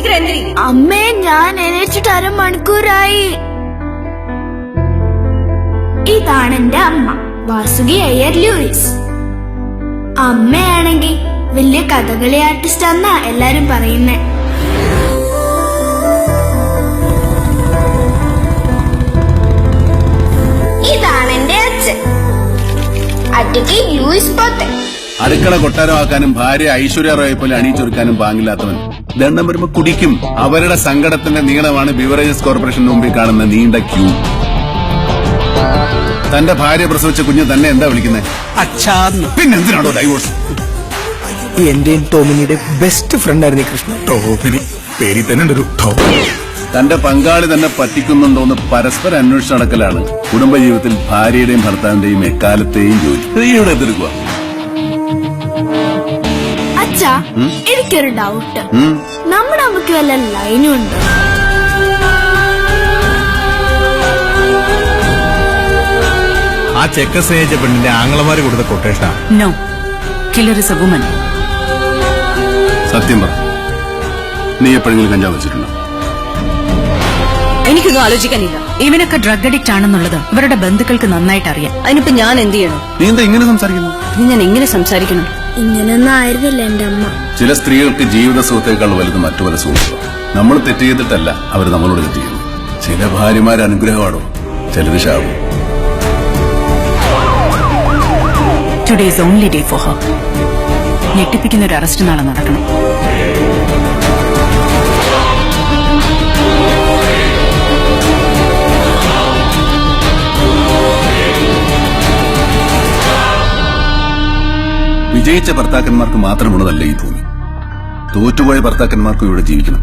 സീക്കിരം എന്തിരി? അമ്മേ, ഞാൻ എണീച്ചിട്ട് അരമണിക്കൂറായി. ഇതാണ് എന്റെ അമ്മ, വാസുകി അയ്യർ ലൂയിസ്. അമ്മയാണെങ്കി വലിയ കഥകളി ആർട്ടിസ്റ്റ് എന്നാ എല്ലാരും പറയുന്നേ. ഇതാണ് എന്റെ അച്ഛൻ, അഡ്വക്കേറ്റ് ലൂയിസ് പോത്തൻ. അടുക്കള കൊട്ടാരമാക്കാനും ഭാര്യ ഐശ്വര്യ റോയെ പോലെ അണിയിച്ചൊരുക്കാനും പാങ്ങില്ലാത്തവൻ. ദണ്ണം വരുമ്പോ കുടിക്കും. അവരുടെ സങ്കടത്തിന്റെ നീളമാണ് ബിവറേജസ് കോർപ്പറേഷൻ മുമ്പിൽ കാണുന്ന നീണ്ട ക്യൂ. തന്റെ ഭാര്യ പ്രസവിച്ച കുഞ്ഞ് തന്നെ എന്താ വിളിക്കുന്നത്? അച്ഛാന്ന്. പിന്നെന്തിനാണോ ഡൈവോഴ്സ്? എന്റെയും ടോമിനിയുടെ ബെസ്റ്റ് ഫ്രണ്ട് ആയിരുന്നു കൃഷ്ണ. ടോമിനി പേരിൽ തന്നെ ഒരു തന്റെ പങ്കാളി തന്നെ പറ്റിക്കുന്നുണ്ടോന്ന് പരസ്പരം അന്വേഷിച്ച് നടക്കലാണ് കുടുംബജീവിതത്തിൽ ഭാര്യയുടെയും ഭർത്താവിന്റെയും എക്കാലത്തെയും ജോലി. ഇവിടെ എതിർക്കുക. അച്ഛാ, എനിക്കൊരു ഡൗട്ട്. നമ്മുടെ അമ്മക്ക് വല്ല ലൈനും ഉണ്ടോ? ആ ചെക്ക് സ്നേഹിച്ച പെണ്ണിന്റെ ആങ്ങളമാര് കൊടുത്ത കൊട്ടേഷനാ. No, killer is a woman. സത്യം പറ, നീ എപ്പോഴെങ്കിലും കഞ്ചാവ് വെച്ചിട്ടുണ്ടോ? എനിക്കൊന്നും ആലോചിക്കാനില്ല. ഇവനൊക്കെ ഡ്രഗ് അഡിക്റ്റ് ആണെന്നുള്ളത് ഇവരുടെ ബന്ധുക്കൾക്ക് നന്നായിട്ട് അറിയാം. അതിനിപ്പോ ഞാൻ എന്ത് ചെയ്യണം? നീ എന്താ ഇങ്ങനെ സംസാരിക്കുന്നു? ഞാൻ എങ്ങനെ സംസാരിക്കണം? ഇങ്ങനൊന്നും ആയിരുന്നില്ല എന്റെ അമ്മ. ചില സ്ത്രീകൾക്ക് ജീവിത സുഖത്തേക്കാൾ വലുത് മറ്റു പല സുഖങ്ങളും. നമ്മൾ തെറ്റ് ചെയ്തിട്ടല്ല അവർ നമ്മളോട് തെറ്റ് ചെയ്യുന്നു. ചില ഭാര്യമാർ അനുഗ്രഹമാണോ, ചിലര് ശാപം. Today is only day for her. ഞെട്ടിപ്പിക്കുന്ന ഒരു അറസ്റ്റ് നാളെ നടക്കണം. വിജയിച്ച ഭർത്താക്കന്മാർക്ക് മാത്രമുള്ളതല്ല ഈ ഭൂമി. തോറ്റുപോയ ഭർത്താക്കന്മാർക്കും ഇവിടെ ജീവിക്കണം.